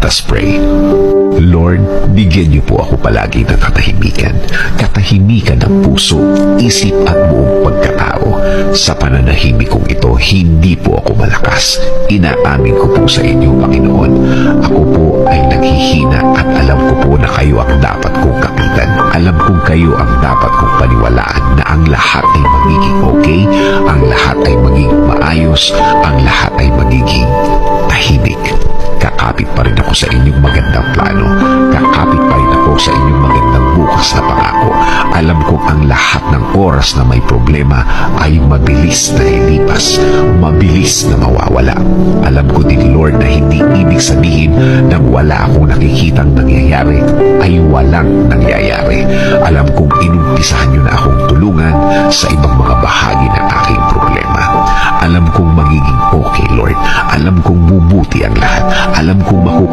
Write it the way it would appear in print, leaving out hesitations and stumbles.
Let us pray. Lord, bigyan niyo po ako palagi ng katahimikan. Katahimikan ng puso, isip at buong pagkatao. Sa pananahimik kong ito, hindi po ako malakas. Inaamin ko po sa inyo, Panginoon. Ako po ay naghihina at alam ko po na kayo ang dapat kong kapitan. Alam kong kayo ang dapat kong paniwalaan na ang lahat ay magiging okay, ang lahat ay magiging maayos, ang lahat ay magiging tahimik. Kakapit pa rin ako sa inyong magandang plano. Kakapit pa rin ako sa inyong magandang bukas na pangako. Alam kong ang lahat ng oras na may problema ay mabilis na lilipas, mabilis na mawawala. Alam ko din, Lord, na hindi ibig sabihin na wala akong nakikitang nangyayari ay walang nangyayari. Alam kong inumpisahan niyo na akong tulungan sa ibang mga bahagi ng aking problema. Alam kong magiging okay, Lord. Alam kong bubuti ang lahat. Alam kong makukuha